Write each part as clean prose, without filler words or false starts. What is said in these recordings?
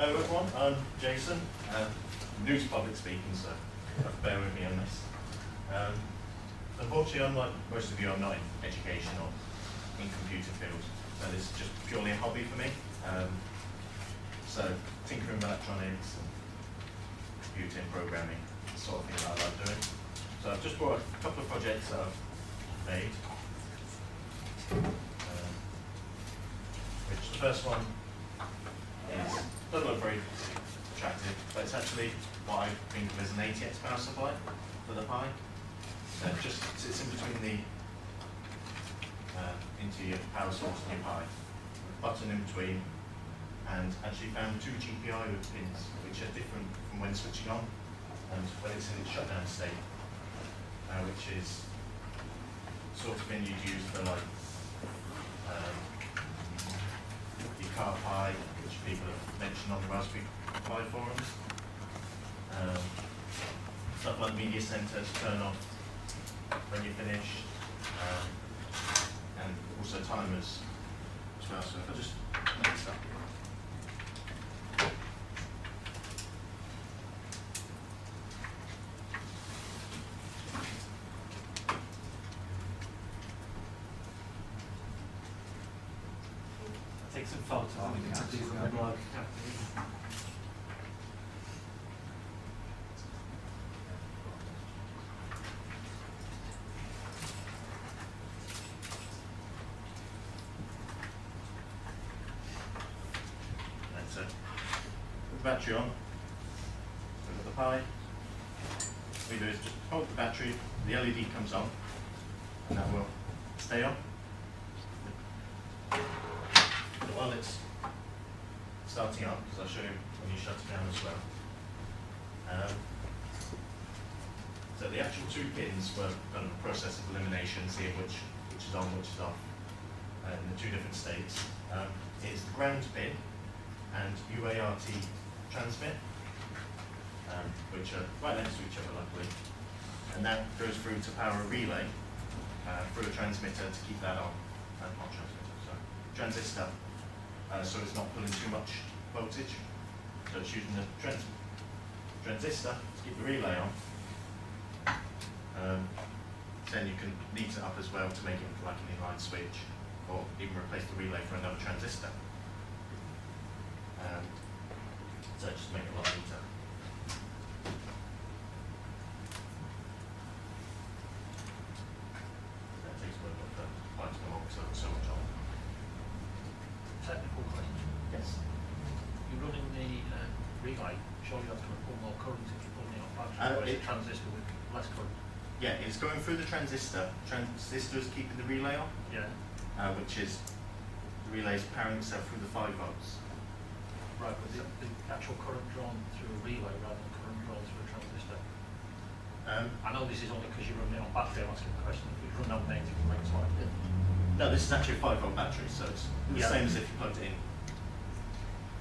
Hello everyone, I'm Jason. I'm new to public speaking, so bear with me on this. Unfortunately, unlike most of you, I'm not in education or in computer field, so this is just purely a hobby for me. So tinkering with electronics and computing, programming, the sort of thing that I like doing. So I've just brought a couple of projects that I've made. Which the first one doesn't look very attractive, but it's actually what I think of as an ATX power supply for the Pi. So it just sits in between the into your power source and your Pi, with a button in between, and actually found two GPIO pins which are different from when switching on and when it's in its shutdown state, which is sort of pin you'd use for like your car Pi, which people have mentioned on the Raspberry Pi forums. Stuff like media center to turn off when you're finished, and also timers as well. So if I just make this up. Take some photos of the blog. Right, so put the battery on, put the Pi. What we do is just hold the battery, the LED comes on, and that will stay on. While it's starting up, because I'll show you when you shut it down as well. So the actual two pins were done a process of elimination, seeing which is on, which is off, in the two different states. It's the ground pin and UART transmit, which are right next to each other luckily. And that goes through to power a relay through a transmitter to keep that on. Not transmitter, sorry. Transistor. So it's not pulling too much voltage. So it's using the transistor to keep the relay on. Then you can neat it up as well to make it like an inline switch, or even replace the relay for another transistor. So just make it a lot neater. That takes a little bit of time to come on because I've got so much on. Technical question. Yes. You're running the relay, surely that's going to pull more current if you're pulling it off battery, or is it transistor with less current? Yeah, it's going through the transistor. Transistor is keeping the relay on, Yeah. which is the relay is powering itself through the 5 volts. Right, but the actual current drawn through a relay rather than current drawn through a transistor. I know this is only because you're running it on battery, I'm asking the question. If you run on native, it makes like it. No, this is actually a 5 volt battery, so it's the same as if you plugged it in.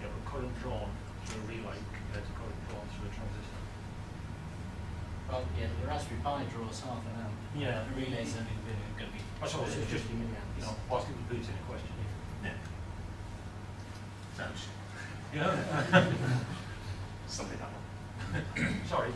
Yeah, but current drawn through a relay compared to current drawn through a transistor. Well, yeah, the Raspberry Pi draws half an amp. Yeah. The relay's only going to be I suppose it's just, 50 milliamps. you know, whilst it was booting a question. Yeah. Sounds Yeah. something like that. Sorry.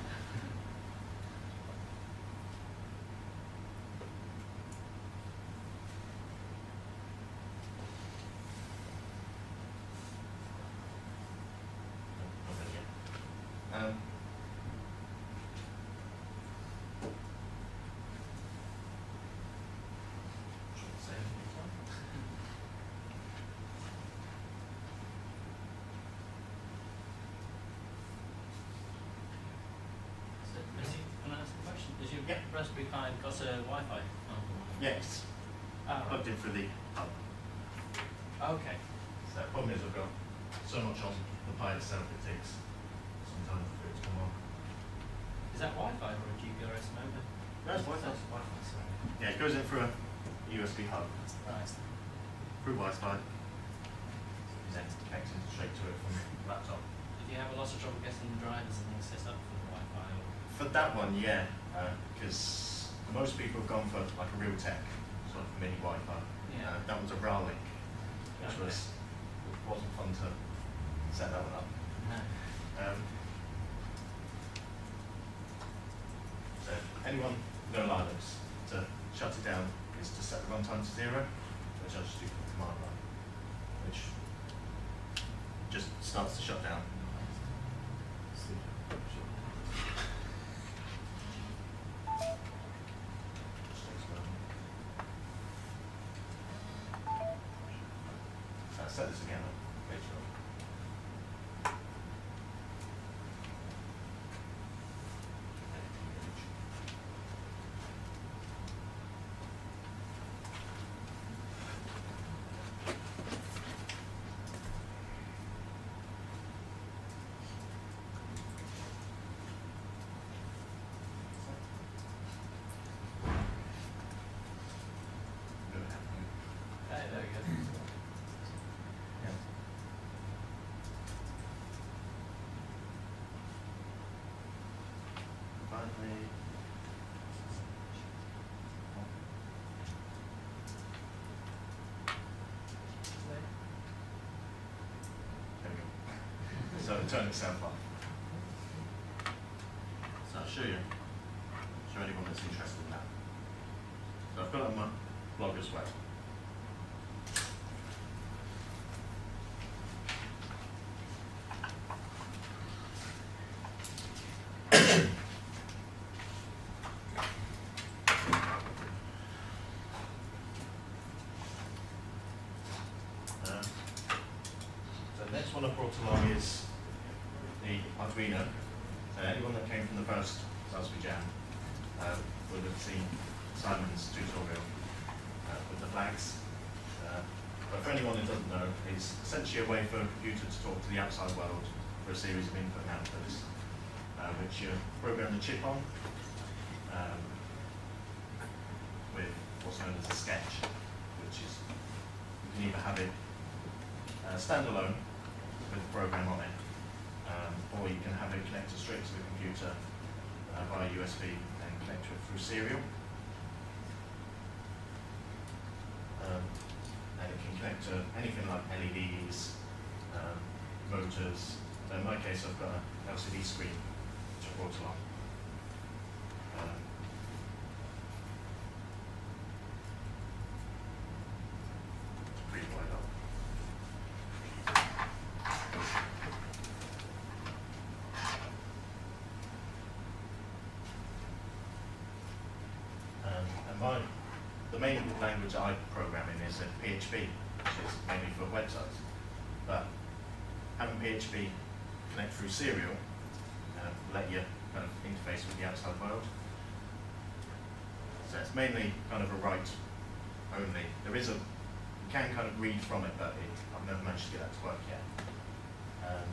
Can I ask a question? Does your Yeah. Raspberry Pi got a Wi-Fi? Yes, Ah, plugged in through the hub. okay. So the problem is I've got so much on the Pi itself, it takes some time for it to come on. Is that Wi-Fi or a GPRS modem? That's Wi-Fi. Wi-Fi, sorry. Yeah, it goes in through a USB hub, Right. through Wi-Fi, and then connects in straight to it from the laptop. Did you have a lot of trouble getting the drivers and things set up for the Wi-Fi? Or? For that one, yeah, because most people have gone for like a Realtek sort of mini Wi-Fi. Yeah. That was a Ralink, which Okay. wasn't fun to set that one up. So anyone with no Linux, to shut it down is to set the runtime to 0, which I'll just do from the command line, which just starts to shut down. Set this again later on. Hey, there we go. Yeah. Finally. There we go. So it'll turn itself off. So I'll show anyone that's interested in that. So I've got it on my blog as well. So the next one I brought along is the Arduino. Anyone that came from the first Raspberry Jam would have seen Simon's tutorial with the flags. But for anyone who doesn't know, it's essentially a way for a computer to talk to the outside world for a series of input and outputs, which you program the chip on with what's known as a sketch, which is you can either have it standalone with the program on it, or you can have it connected straight to the computer via USB and connect to it through serial. And it can connect to anything like LEDs, motors. In my case, I've got an LCD screen which I brought along. It's pretty wide up. And the main language I program in is PHP, which is mainly for websites. But having PHP connect through serial will let you kind of interface with the outside world. So it's mainly kind of a write only. You can kind of read from it, but I've never managed to get that to work yet. And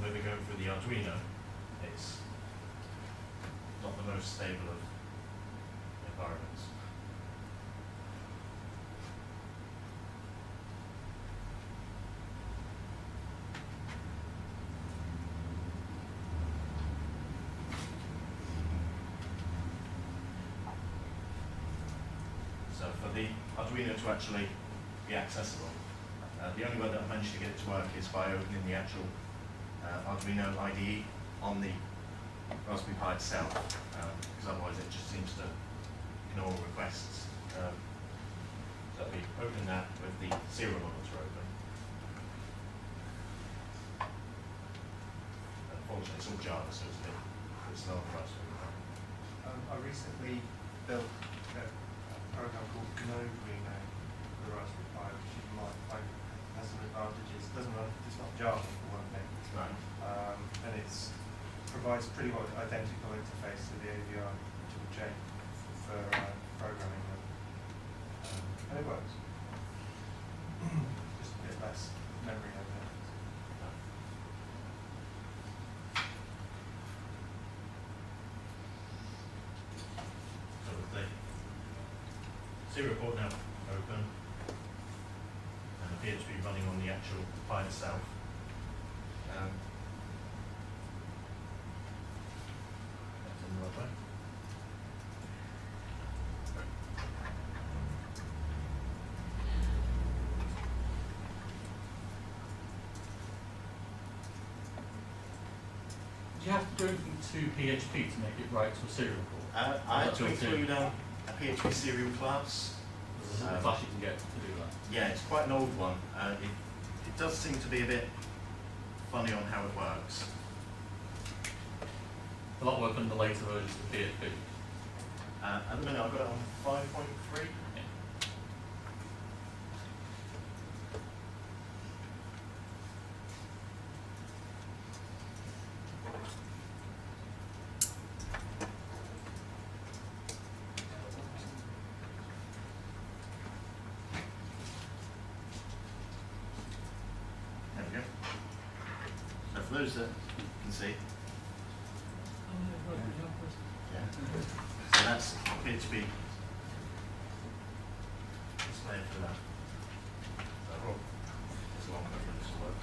when we go through the Arduino, it's not the most stable of environments. So for the Arduino to actually be accessible, the only way that I've managed to get it to work is by opening the actual Arduino IDE on the Raspberry Pi itself, because otherwise it just seems to ignore requests. So we open that with the serial monitor open. Unfortunately, it's all Java, so it's a bit slow on the Raspberry Pi. I recently built a program called GNOME Rename for the Raspberry Pi, which you might find has some advantages. It doesn't run, it's not Java for one thing, Right. and it provides pretty well identical interface to the AVI tool chain for programming them, and it works. Just a bit less memory over there. So with the serial port now open, and the PHP running on the actual Pi itself. That's in the right way. Do you have to do anything to PHP to make it write to a serial call? I had to include a PHP serial class. There's a class you can get to do that. Yeah, it's quite an old one. It does seem to be a bit funny on how it works. A lot of work on the later versions of PHP. At the minute I've got it on 5.3. Yeah. There we go. So for those that can see, yeah. So that's PHP display for that. So, oh, it's a long way for this to work.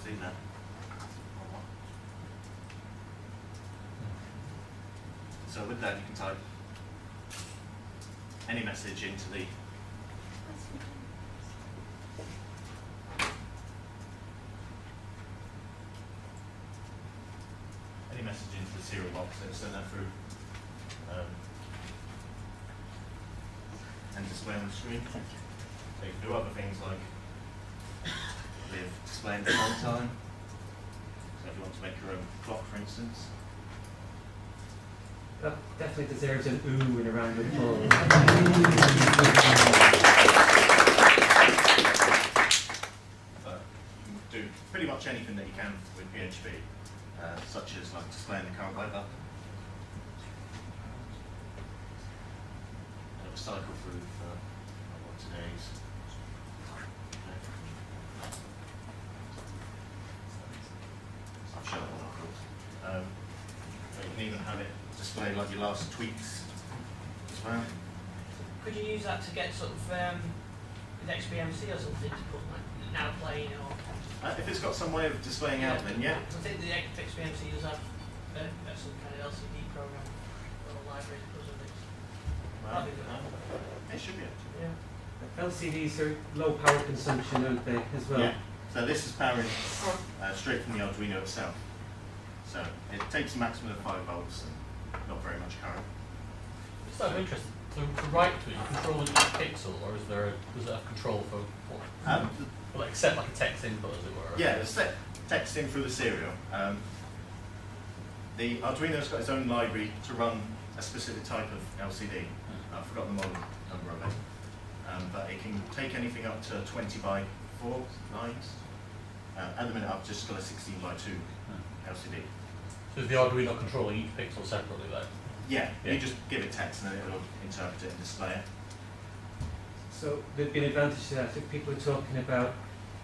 See that? So with that you can type any message into the serial box and send that through and display on the screen. So you can do other things like with displaying the whole time. So if you want to make your own clock, for instance. That definitely deserves an ooh and a round of applause. But you can do pretty much anything that you can with PHP, such as like displaying the current write button. And it will cycle through for what today's. I've shown it all, of course. But you can even have it display like your last tweets as well. Could you use that to get sort of with XBMC or something to put like now playing or? If it's got some way of displaying out, then yeah. I think the XBMC does have some kind of LCD program or a library that does with it. Well, That'd be good. it should be able to. Yeah. LCDs are low power consumption, aren't they, as well? Yeah. So this is powering straight from the Arduino itself. So it takes a maximum of 5 volts and not very much current. Just out of interest, to write to it, you control each pixel, or is there does it have control for well, except like a text input, as it were? Yeah, it's text in through the serial. The Arduino's got its own library to run a specific type of LCD. I've forgotten the model number of it. But it can take anything up to 20 by 4 lines. At the minute I've just got a 16 by 2 LCD. So is the Arduino controlling each pixel separately then? Yeah, Yeah. you just give it text and then it will interpret it and display it. So there'd be an advantage to that if people are talking about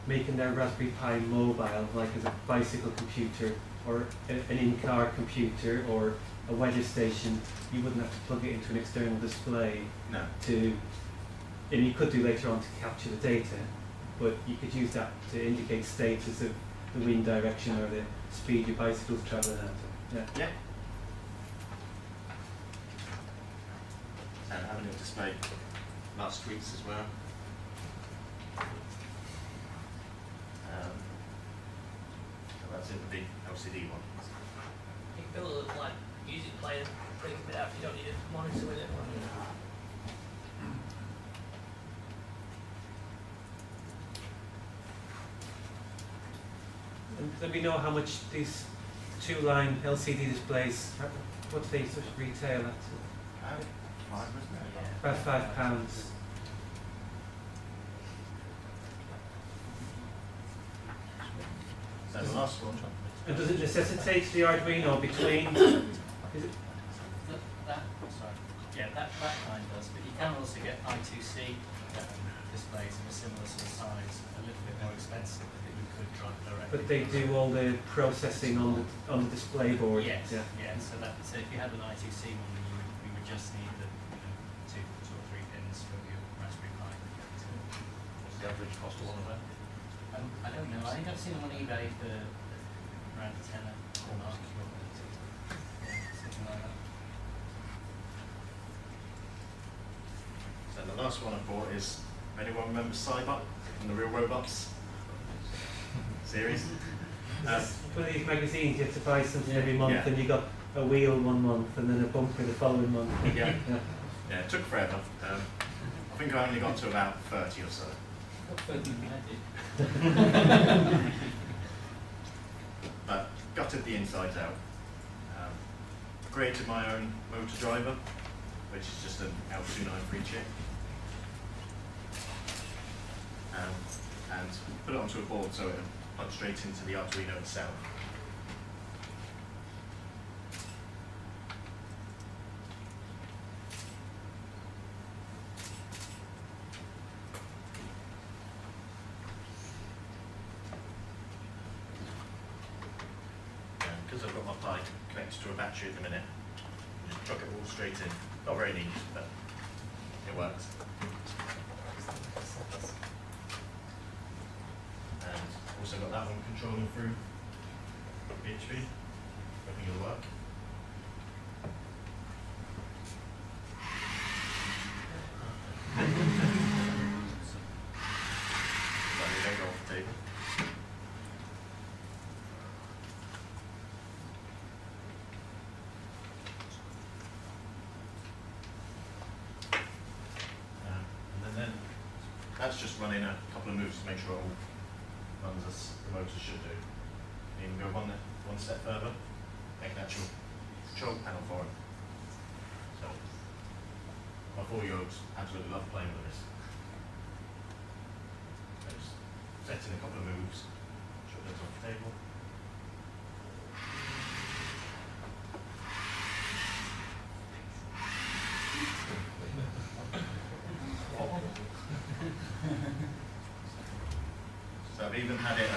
making their Raspberry Pi mobile, like as a bicycle computer or an in-car computer or a weather station. You wouldn't have to plug it into an external display No. and you could do later on to capture the data, but you could use that to indicate status of the wind direction or the speed your bicycle's travelling at. Yeah. Yeah. And having it display last tweets as well. So that's it with the LCD one. You can build a like music player, bring it out. You don't need a monitor with it. And do we know how much these 2-line LCD displays, what do they sort of retail at? 5, wasn't it? About £5. So the last one. And does it necessitate the Arduino between? Is it? That kind does, but you can also get I2C displays of a similar sort of size, a little bit more expensive, that you could drive directly. But they do all the processing on the display board. Yes, Yeah. yeah. So if you had an I2C one, then you would just need the 2 or 3 pins from your Raspberry Pi. the average cost of one of them? I don't know. I think I've seen them on eBay for around a tenner or mark. Yeah, something like that. So the last one I bought is, anyone remember Cybot from the Real Robots series? One of these magazines, you have to buy something every month, Yeah. and you got a wheel one month, and then a bumper the following month. Yeah. Yeah, it took forever. I think I only got to about 30 or so. Not further than I did. But gutted the insides out. Created my own motor driver, which is just an L293 chip. And put it onto a board so it plugs straight into the Arduino itself. Because I've got my Pi connected to a battery at the minute, just plug it all straight in. Not very neat, but it works. And also got that one controlling through PHP. Hoping it'll work. Slightly bigger off the table. And then that's just running a couple of moves to make sure it all runs as the motor should do. You can go one step further, make an actual control panel for it. So my 4-year-olds absolutely love playing with this. So just set in a couple of moves, shut those off the table. So I've even had it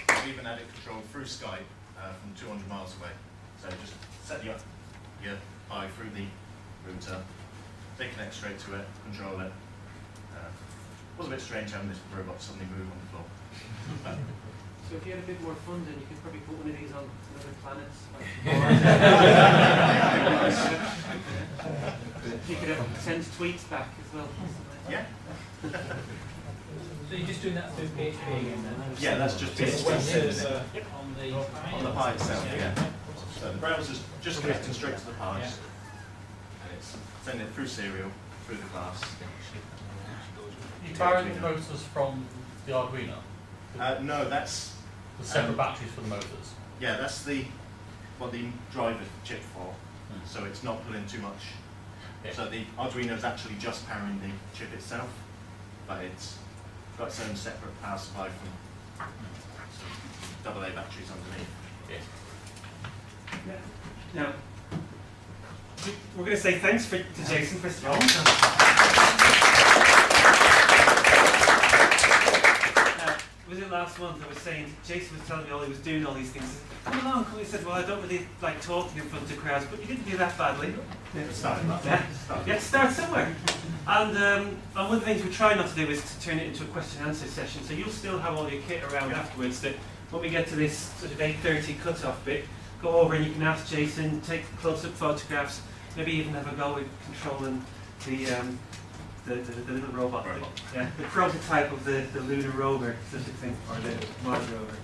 I've even had it controlled through Skype from 200 miles away. So just set your Pi through the router, they connect straight to it, control it. Was a bit strange having this robot suddenly move on the floor. But So if you had a bit more fun, then you could probably put one of these on other planets. You could have send tweets back as well. yeah. So you're just doing that through PHP again then? Yeah, that's just So PHP. web server on the Pi itself, yeah. So the browser's just connecting straight to the Pi. Yeah. And it's sending it through serial, through the class. You borrowing the motors from the Arduino? No, that's The separate batteries for the motors? yeah, that's what the driver's chip for. So it's not pulling too much. Yeah. So the Arduino is actually just powering the chip itself, but it's got its own separate power supply from some AA batteries underneath. Yeah. Now, we're going to say thanks to Jason first of all. Was it last month I was saying, Jason was telling me all he was doing all these things. Come along, come. He said, well, I don't really like talking in front of crowds, but you didn't do that badly. Yeah, start somewhere. And one of the things we try not to do is to turn it into a question and answer session. So you'll still have all your kit around afterwards. That when we get to this sort of 8:30 cut-off bit, go over and you can ask Jason, take close-up photographs, maybe even have a go with controlling the little robot. The prototype of the lunar rover, such a thing, or the Mars rover.